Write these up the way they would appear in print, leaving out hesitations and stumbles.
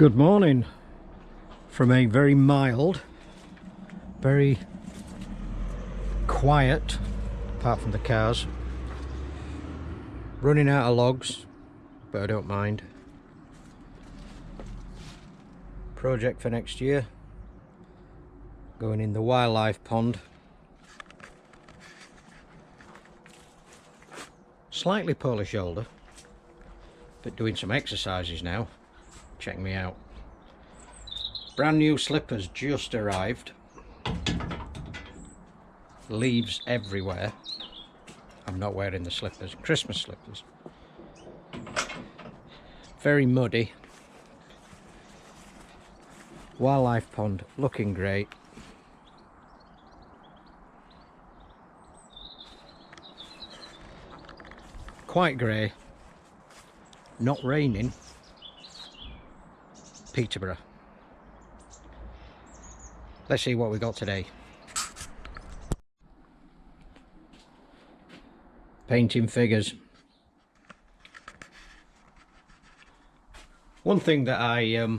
Good morning from a very mild, very quiet, apart from the cars, running out of logs, but I don't mind. Project for next year, going in the wildlife pond. Slightly poorly shoulder, but doing some exercises now. Check me out. Brand new slippers just arrived. Leaves everywhere. I'm not wearing the slippers, Christmas slippers. Very muddy. Wildlife pond looking great. Quite grey. Not raining. Peterborough. Let's see what we got today. Painting figures. One thing that I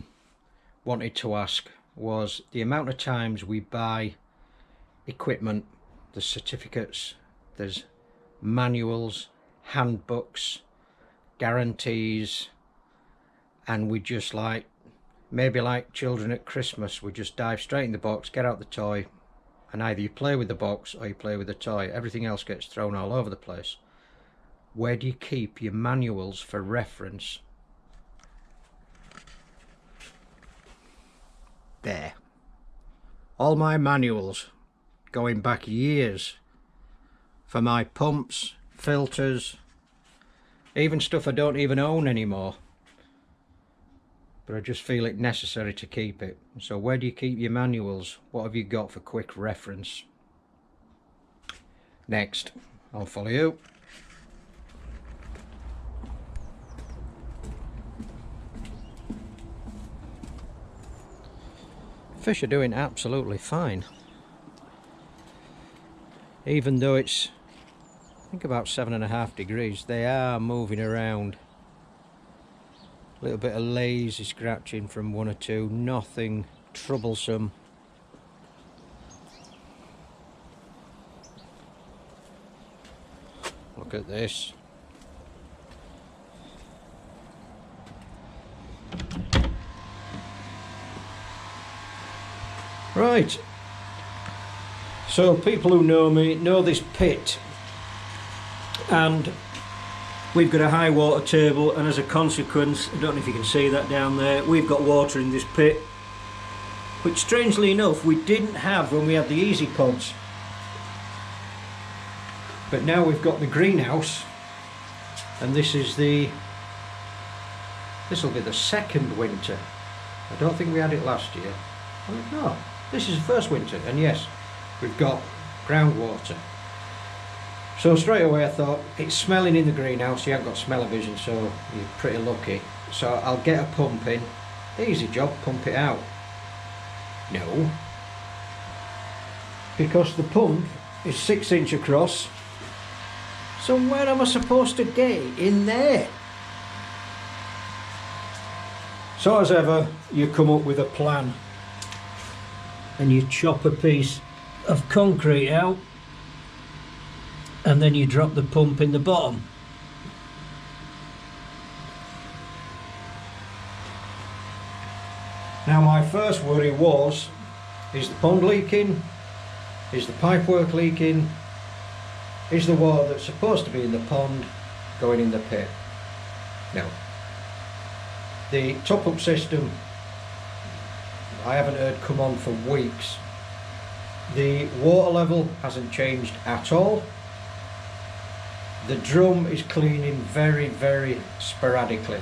wanted to ask was the amount of times we buy equipment. There's certificates, there's manuals, handbooks, guarantees, and we just maybe like children at Christmas, we just dive straight in the box, get out the toy, and either you play with the box or you play with the toy. Everything else gets thrown all over the place. Where do you keep your manuals for reference? There. All my manuals, going back years, for my pumps, filters, even stuff I don't even own anymore. But I just feel it necessary to keep it. So where do you keep your manuals? What have you got for quick reference? Next, I'll follow you. Fish are doing absolutely fine. Even though it's, I think, about 7.5 degrees, they are moving around. A little bit of lazy scratching from one or two, nothing troublesome. Look at this. Right, so people who know me know this pit, and we've got a high water table, and as a consequence, I don't know if you can see that down there, we've got water in this pit, which strangely enough we didn't have when we had the Easy Pods. But now we've got the greenhouse, and this will be the second winter. I don't think we had it last year. No, this is the first winter, and yes, we've got groundwater. So straight away I thought, it's smelling in the greenhouse, you haven't got smell-o-vision, so you're pretty lucky. So I'll get a pump in, easy job, pump it out. No, because the pump is 6 inch across, so where am I supposed to get it in there? So as ever, you come up with a plan, and you chop a piece of concrete out, and then you drop the pump in the bottom. Now my first worry was, is the pond leaking? Is the pipework leaking? Is the water that's supposed to be in the pond going in the pit? No. The top-up system, I haven't heard come on for weeks. The water level hasn't changed at all. The drum is cleaning very, very sporadically.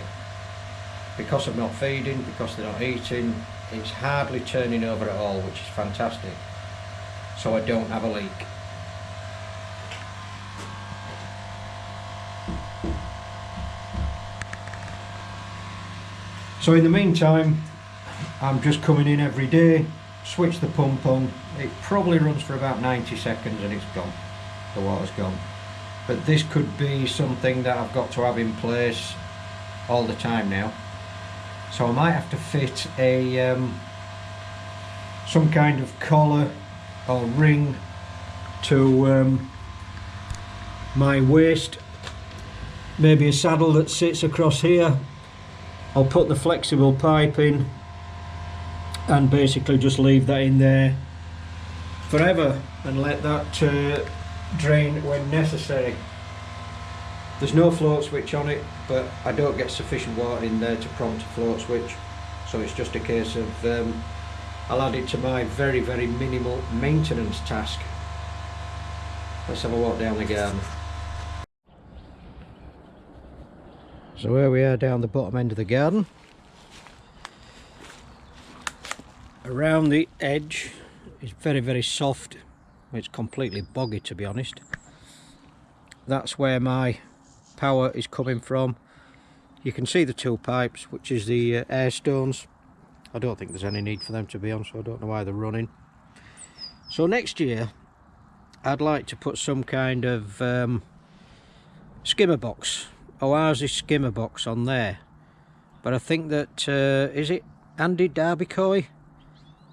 Because I'm not feeding, because they're not eating, it's hardly turning over at all, which is fantastic. So I don't have a leak. So in the meantime, I'm just coming in every day, switch the pump on. It probably runs for about 90 seconds and it's gone. The water's gone. But this could be something that I've got to have in place all the time now. So I might have to fit a some kind of collar or ring to my waist, maybe a saddle that sits across here. I'll put the flexible pipe in and basically just leave that in there forever and let that drain when necessary. There's no float switch on it, but I don't get sufficient water in there to prompt a float switch, so it's just a case of I'll add it to my very minimal maintenance task. Let's have a walk down the garden. So here we are down the bottom end of the garden. Around the edge is very soft. It's completely boggy, to be honest. That's where my power is coming from. You can see the two pipes, which is the air stones. I don't think there's any need for them to be on, so I don't know why they're running. So next year I'd like to put some kind of skimmer box, Oasis skimmer box on there. But I think that is it Andy Darbycoy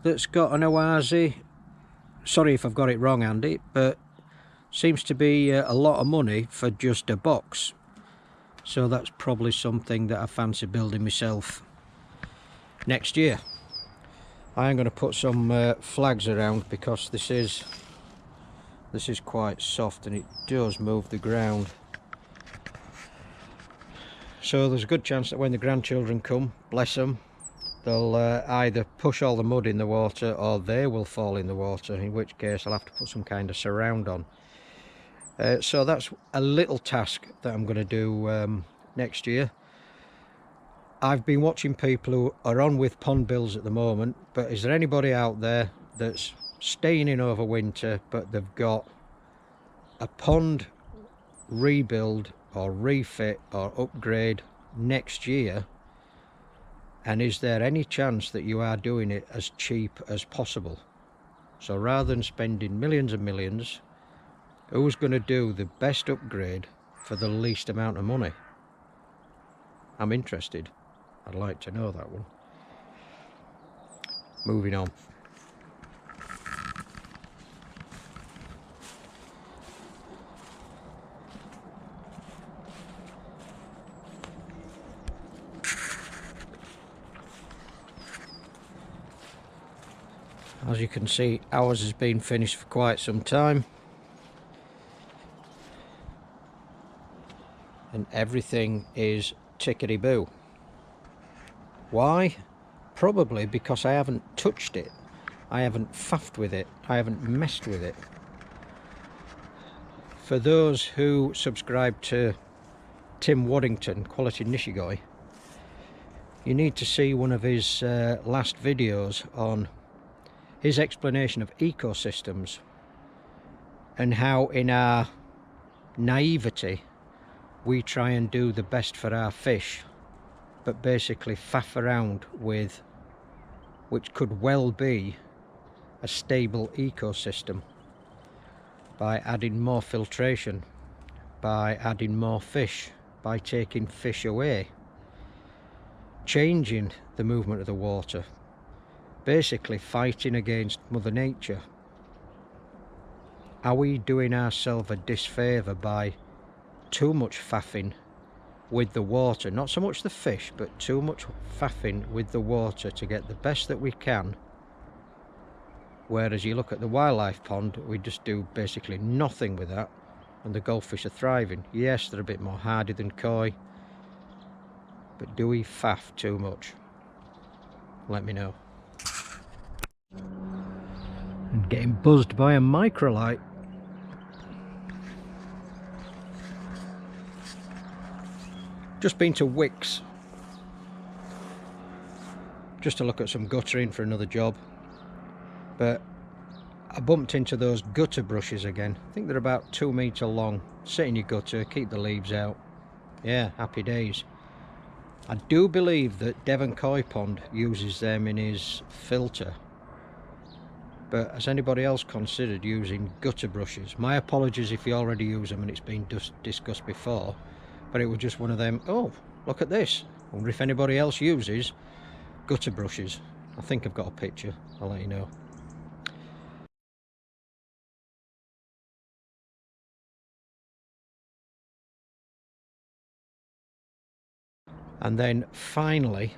that's got an Oasis? Sorry if I've got it wrong, Andy, but seems to be a lot of money for just a box. So that's probably something that I fancy building myself next year. I am going to put some flags around because this is quite soft and it does move the ground. So there's a good chance that when the grandchildren come, bless them, they'll either push all the mud in the water or they will fall in the water, in which case I'll have to put some kind of surround on. So that's a little task that I'm going to do next year. I've been watching people who are on with pond builds at the moment, but is there anybody out there that's staying in over winter but they've got a pond rebuild or refit or upgrade next year? And is there any chance that you are doing it as cheap as possible? So rather than spending millions and millions, who's going to do the best upgrade for the least amount of money? I'm interested. I'd like to know that one. Moving on. As you can see, ours has been finished for quite some time. And everything is tickety-boo. Why? Probably because I haven't touched it. I haven't faffed with it. I haven't messed with it. For those who subscribe to Tim Waddington, Quality Nishigoi, you need to see one of his last videos on his explanation of ecosystems and how in our naivety we try and do the best for our fish, but basically faff around with which could well be a stable ecosystem by adding more filtration, by adding more fish, by taking fish away, changing the movement of the water, basically fighting against Mother Nature. Are we doing ourselves a disfavour by too much faffing with the water? Not so much the fish, but too much faffing with the water to get the best that we can, whereas you look at the wildlife pond, we just do basically nothing with that and the goldfish are thriving. Yes, they're a bit more hardy than koi, but do we faff too much? Let me know. And getting buzzed by a microlight. Just been to Wicks just to look at some guttering for another job, but I bumped into those gutter brushes again. I think they're about 2 metre long. Sit in your gutter, keep the leaves out. Yeah, happy days. I do believe that Devon Koi Pond uses them in his filter, but has anybody else considered using gutter brushes? My apologies if you already use them and it's been discussed before, but it was just one of them, oh, look at this, I wonder if anybody else uses gutter brushes. I think I've got a picture, I'll let you know. And then finally,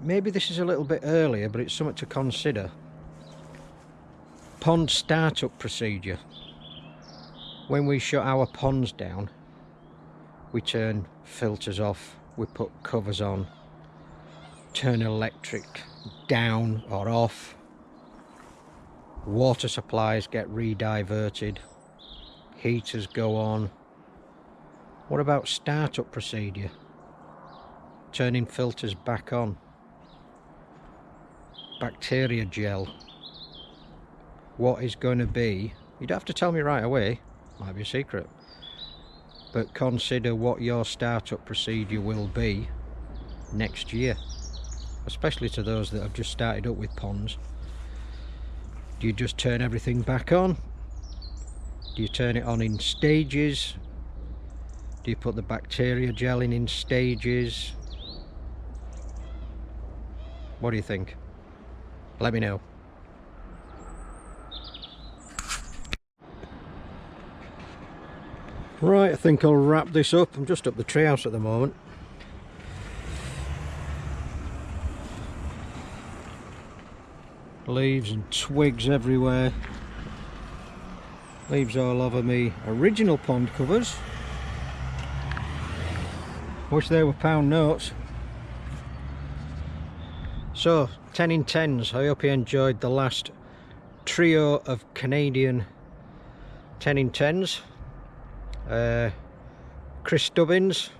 maybe this is a little bit earlier, but it's something to consider. Pond startup procedure. When we shut our ponds down, we turn filters off, we put covers on, turn electric down or off, water supplies get rediverted, heaters go on. What about startup procedure? Turning filters back on. Bacteria gel. What is going to be, you don't have to tell me right away, might be a secret, but consider what your startup procedure will be next year, especially to those that have just started up with ponds. Do you just turn everything back on? Do you turn it on in stages? Do you put the bacteria gel in stages? What do you think? Let me know. Right, I think I'll wrap this up. I'm just up the treehouse at the moment. Leaves and twigs everywhere. Leaves all over me original pond covers. Wish they were pound notes. So 10 in 10s. I hope you enjoyed the last trio of Canadian 10 in 10s. Chris Stubbins,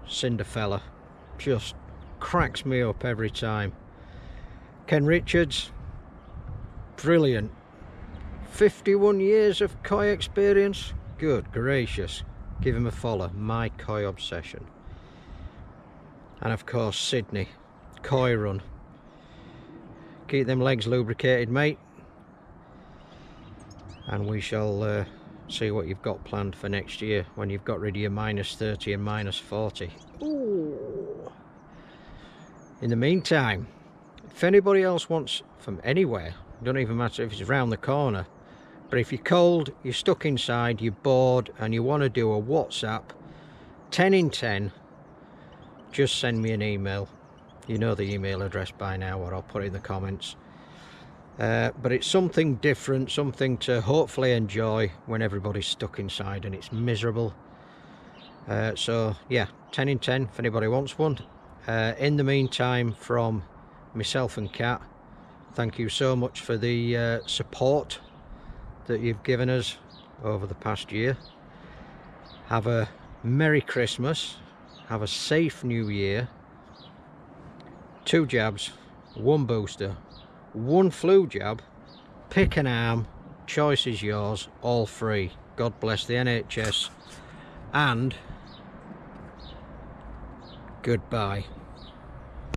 Cinderfella, just cracks me up every time. Ken Richards, brilliant. 51 years of koi experience, good gracious. Give him a follow, My Koi Obsession. And of course Sydney, Koi Run. Keep them legs lubricated, mate. And we shall see what you've got planned for next year when you've got rid of your -30 and -40. Ooh. In the meantime, if anybody else wants from anywhere, don't even matter if it's around the corner, but if you're cold, you're stuck inside, you're bored and you want to do a WhatsApp 10 in 10, just send me an email. You know the email address by now, or I'll put it in the comments. But it's something different, something to hopefully enjoy when everybody's stuck inside and it's miserable. So yeah, 10 in 10 if anybody wants one. In the meantime, from myself and Kat, thank you so much for the support that you've given us over the past year. Have a Merry Christmas, have a safe New Year. 2 jabs, 1 booster, 1 flu jab, pick an arm, choice is yours, all free. God bless the NHS and goodbye.